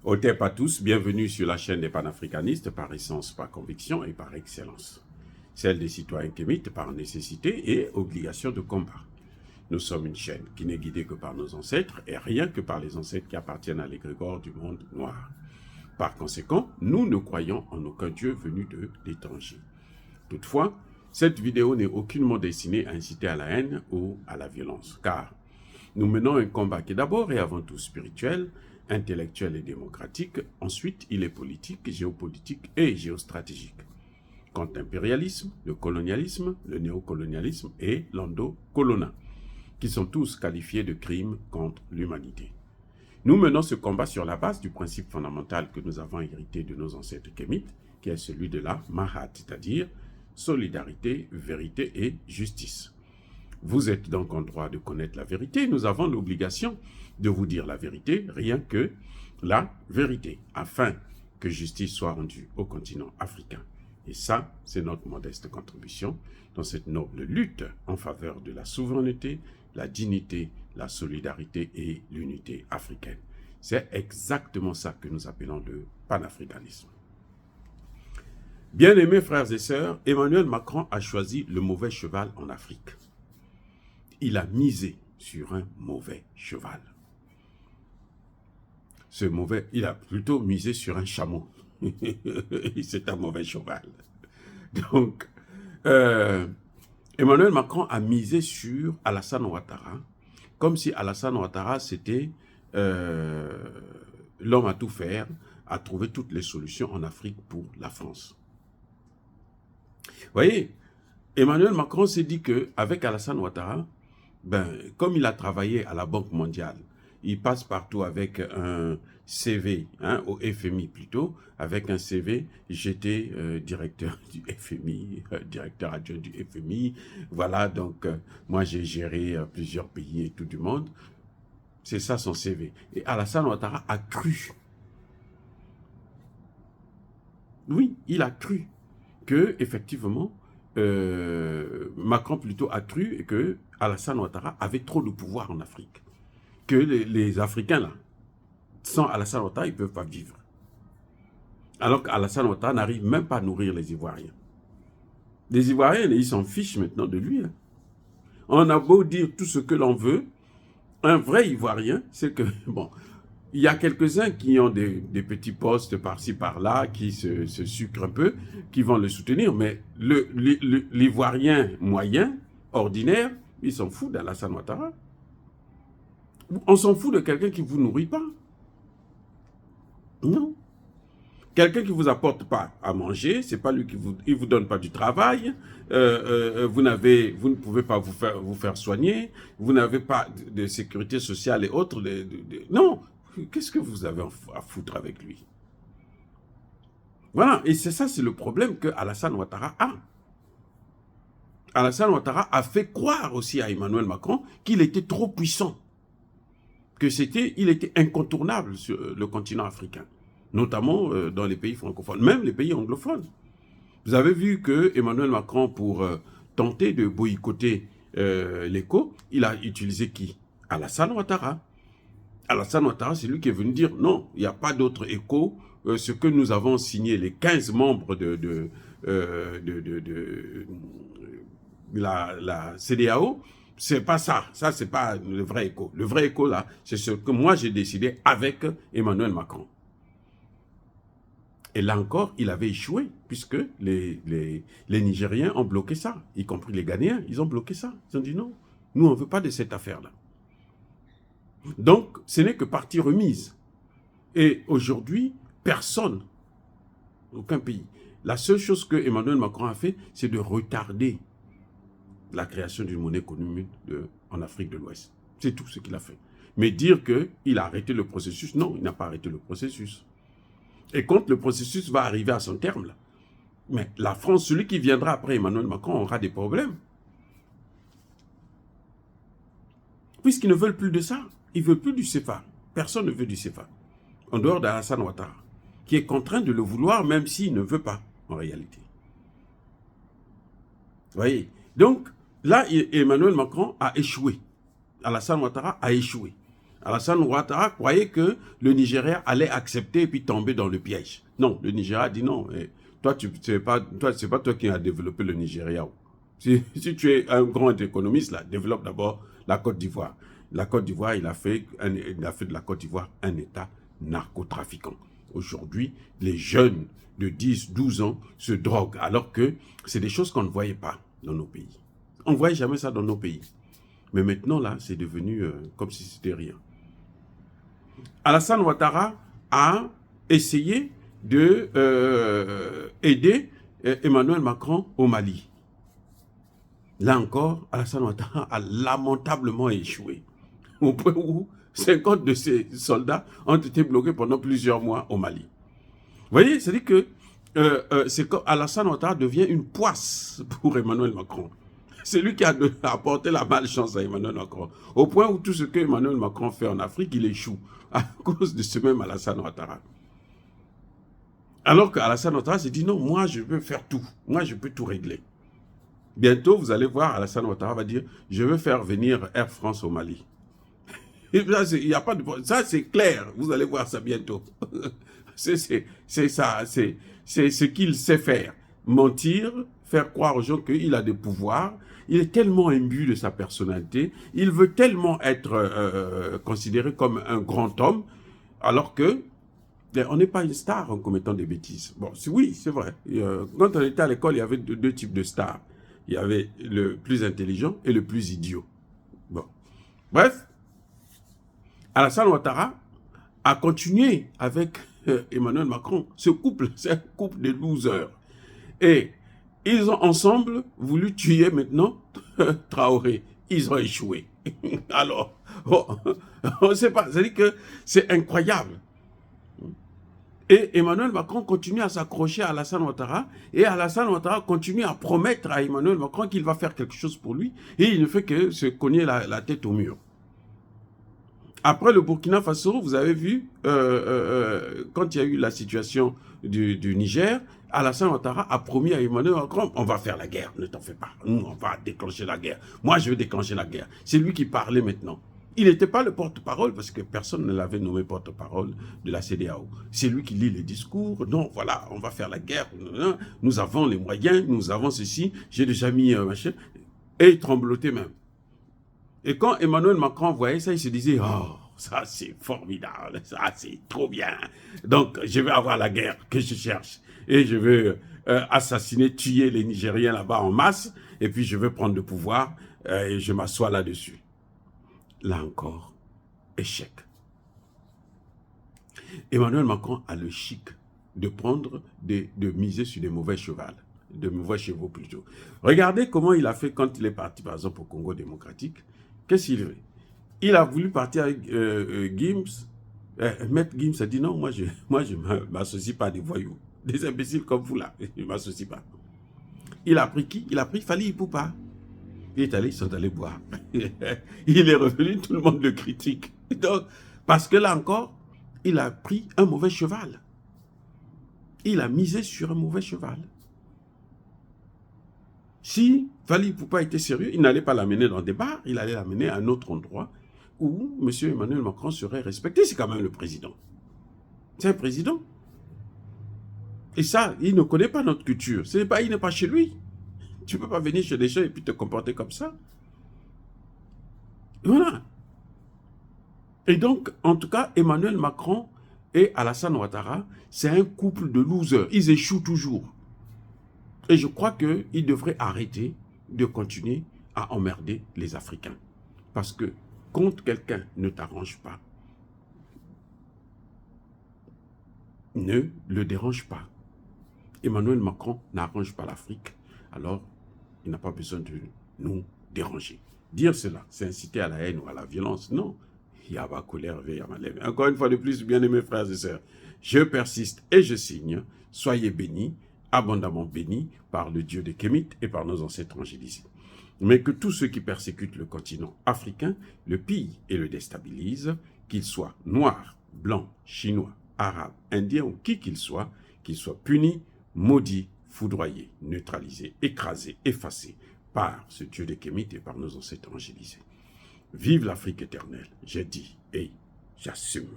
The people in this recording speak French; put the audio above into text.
Otep à tous, bienvenue sur la chaîne des panafricanistes par essence, par conviction et par excellence. Celle des citoyens kémites par nécessité et obligation de combat. Nous sommes une chaîne qui n'est guidée que par nos ancêtres et rien que par les ancêtres qui appartiennent à l'égrégore du monde noir. Par conséquent, nous ne croyons en aucun Dieu venu de l'étranger. Toutefois, cette vidéo n'est aucunement destinée à inciter à la haine ou à la violence, car nous menons un combat qui d'abord et avant tout spirituel, intellectuel et démocratique, ensuite il est politique, géopolitique et géostratégique. Contre l'impérialisme, le colonialisme, le néocolonialisme et l'endocolonat, qui sont tous qualifiés de crimes contre l'humanité. Nous menons ce combat sur la base du principe fondamental que nous avons hérité de nos ancêtres kémites, qui est celui de la Mahat, c'est-à-dire solidarité, vérité et justice. Vous êtes donc en droit de connaître la vérité. Nous avons l'obligation de vous dire la vérité, rien que la vérité, afin que justice soit rendue au continent africain. Et ça, c'est notre modeste contribution dans cette noble lutte en faveur de la souveraineté, la dignité, la solidarité et l'unité africaine. C'est exactement ça que nous appelons le panafricanisme. Bien-aimés frères et sœurs, Emmanuel Macron a choisi le mauvais cheval en Afrique. Il a misé sur un mauvais cheval. Il a plutôt misé sur un chameau. C'est un mauvais cheval. Donc, Emmanuel Macron a misé sur Alassane Ouattara, comme si Alassane Ouattara, c'était l'homme à tout faire, à trouver toutes les solutions en Afrique pour la France. Vous voyez, Emmanuel Macron s'est dit qu'avec Alassane Ouattara, comme il a travaillé à la Banque mondiale, il passe partout avec un CV, au FMI plutôt, avec un CV, j'étais directeur du FMI, directeur adjoint du FMI, voilà, donc moi j'ai géré plusieurs pays et tout du monde, c'est ça son CV. Et Alassane Ouattara a cru, oui, il a cru que effectivement, Macron plutôt a cru que Alassane Ouattara avait trop de pouvoir en Afrique. Que les Africains, là, sans Alassane Ouattara, ils ne peuvent pas vivre. Alors qu'Alassane Ouattara n'arrive même pas à nourrir les Ivoiriens. Les Ivoiriens, ils s'en fichent maintenant de lui. Hein. On a beau dire tout ce que l'on veut, un vrai Ivoirien, c'est que, bon, il y a quelques-uns qui ont des petits postes par-ci, par-là, qui se sucrent un peu, qui vont le soutenir, mais l'Ivoirien moyen, ordinaire, il s'en fout d'Alassane Ouattara. On s'en fout de quelqu'un qui ne vous nourrit pas. Non. Quelqu'un qui ne vous apporte pas à manger, c'est pas lui qui vous donne pas du travail, vous ne pouvez pas vous faire soigner, vous n'avez pas de sécurité sociale et autres. Non. Qu'est-ce que vous avez à foutre avec lui? Voilà, et c'est ça, c'est le problème que Alassane Ouattara a. Alassane Ouattara a fait croire aussi à Emmanuel Macron qu'il était trop puissant, il était incontournable sur le continent africain, notamment dans les pays francophones, même les pays anglophones. Vous avez vu que Emmanuel Macron, pour tenter de boycotter l'écho, il a utilisé qui? Alassane Ouattara. Alassane Ouattara, c'est lui qui est venu dire non, il n'y a pas d'autre écho. Ce que nous avons signé, les 15 membres de la CEDEAO, c'est pas ça. Ça, c'est pas le vrai écho. Le vrai écho, là, c'est ce que moi j'ai décidé avec Emmanuel Macron. Et là encore, il avait échoué, puisque les Nigériens ont bloqué ça, y compris les Ghanéens, ils ont bloqué ça. Ils ont dit non, nous on ne veut pas de cette affaire-là. Donc, ce n'est que partie remise. Et aujourd'hui, personne, aucun pays. La seule chose que Emmanuel Macron a fait, c'est de retarder la création d'une monnaie commune en Afrique de l'Ouest. C'est tout ce qu'il a fait. Mais dire qu'il a arrêté le processus, non, il n'a pas arrêté le processus. Et quand le processus va arriver à son terme, là, mais la France, celui qui viendra après Emmanuel Macron, aura des problèmes. Puisqu'ils ne veulent plus de ça. Ils ne veulent plus du CFA. Personne ne veut du CFA. En dehors d'Alassane Ouattara, qui est contraint de le vouloir, même s'il ne veut pas, en réalité. Vous voyez? Donc, là, Emmanuel Macron a échoué. Alassane Ouattara a échoué. Alassane Ouattara croyait que le Nigeria allait accepter et puis tomber dans le piège. Non, le Nigeria a dit non. Toi, c'est pas toi qui as développé le Nigeria. Si tu es un grand économiste, là, développe d'abord la Côte d'Ivoire. La Côte d'Ivoire, il a fait de la Côte d'Ivoire un État narcotrafiquant. Aujourd'hui, les jeunes de 10, 12 ans se droguent, alors que c'est des choses qu'on ne voyait pas dans nos pays. On ne voyait jamais ça dans nos pays. Mais maintenant, là, c'est devenu comme si c'était rien. Alassane Ouattara a essayé d'aider Emmanuel Macron au Mali. Là encore, Alassane Ouattara a lamentablement échoué. Au point où 50 de ses soldats ont été bloqués pendant plusieurs mois au Mali. Vous voyez, c'est-à-dire que c'est comme Alassane Ouattara devient une poisse pour Emmanuel Macron. C'est lui qui a apporté la malchance à Emmanuel Macron. Au point où tout ce que Emmanuel Macron fait en Afrique, il échoue à cause de ce même Alassane Ouattara. Alors qu'Alassane Ouattara s'est dit non, moi je peux faire tout. Moi je peux tout régler. Bientôt, vous allez voir, Alassane Ouattara va dire je veux faire venir Air France au Mali. Et là, il y a pas de... Ça, c'est clair. Vous allez voir ça bientôt. C'est ça. C'est ce qu'il sait faire. Mentir, faire croire aux gens qu'il a des pouvoirs. Il est tellement imbu de sa personnalité. Il veut tellement être considéré comme un grand homme, alors que on n'est pas une star en commettant des bêtises. Bon, oui, c'est vrai. Quand on était à l'école, il y avait deux types de stars. Il y avait le plus intelligent et le plus idiot. Bon. Bref, Alassane Ouattara a continué avec Emmanuel Macron. Ce couple, c'est un couple de losers. Et ils ont ensemble voulu tuer maintenant Traoré. Ils ont échoué. Alors, on ne sait pas. C'est-à-dire que c'est incroyable. Et Emmanuel Macron continue à s'accrocher à Alassane Ouattara. Et Alassane Ouattara continue à promettre à Emmanuel Macron qu'il va faire quelque chose pour lui. Et il ne fait que se cogner la tête au mur. Après le Burkina Faso, vous avez vu, quand il y a eu la situation du Niger, Alassane Ouattara a promis à Emmanuel Macron, on va faire la guerre, ne t'en fais pas, nous on va déclencher la guerre. Moi je vais déclencher la guerre. C'est lui qui parlait maintenant. Il n'était pas le porte-parole parce que personne ne l'avait nommé porte-parole de la CEDEAO. C'est lui qui lit les discours. Non, voilà, on va faire la guerre. Nous avons les moyens, nous avons ceci. J'ai déjà mis machin. Et il tremblotait même. Et quand Emmanuel Macron voyait ça, il se disait « Oh, ça c'est formidable, ça c'est trop bien. Donc je vais avoir la guerre que je cherche. Et je vais assassiner, tuer les Nigériens là-bas en masse. Et puis je vais prendre le pouvoir et je m'assois là-dessus. » Là encore, échec. Emmanuel Macron a le chic de prendre, de miser sur des mauvais chevaux. De mauvais chevaux plutôt. Regardez comment il a fait quand il est parti par exemple au Congo démocratique. Qu'est-ce qu'il fait? Il a voulu partir avec Gims. Maître Gims a dit non, moi je ne m'associe pas à des voyous. Des imbéciles comme vous là, je ne m'associe pas. Il a pris qui? Il a pris Fally Ipupa. Ils sont allés boire. Il est revenu, tout le monde le critique. Donc, parce que là encore, il a pris un mauvais cheval. Il a misé sur un mauvais cheval. Si Fally Ipupa était sérieux, il n'allait pas l'amener dans des bars, il allait l'amener à un autre endroit où M. Emmanuel Macron serait respecté. C'est quand même le président. C'est un président. Et ça, il ne connaît pas notre culture. Il n'est pas chez lui. Tu ne peux pas venir chez des gens et puis te comporter comme ça. Voilà. Et donc, en tout cas, Emmanuel Macron et Alassane Ouattara, c'est un couple de losers. Ils échouent toujours. Et je crois qu'ils devraient arrêter de continuer à emmerder les Africains. Parce que quand quelqu'un ne t'arrange pas, ne le dérange pas. Emmanuel Macron n'arrange pas l'Afrique, alors il n'a pas besoin de nous déranger. Dire cela, c'est inciter à la haine ou à la violence. Non. Yaba colère, Yamalem. Encore une fois de plus, bien-aimés frères et sœurs, je persiste et je signe. Soyez bénis, abondamment bénis par le Dieu des Kémites et par nos ancêtres angélisés. Mais que tous ceux qui persécutent le continent africain le pillent et le déstabilisent, qu'ils soient noirs, blancs, chinois, arabes, indiens ou qui qu'ils soient punis, maudits, foudroyés, neutralisés, écrasés, effacés par ce Dieu des Kémites et par nos ancêtres angélisés. Vive l'Afrique éternelle, j'ai dit. et j'assume.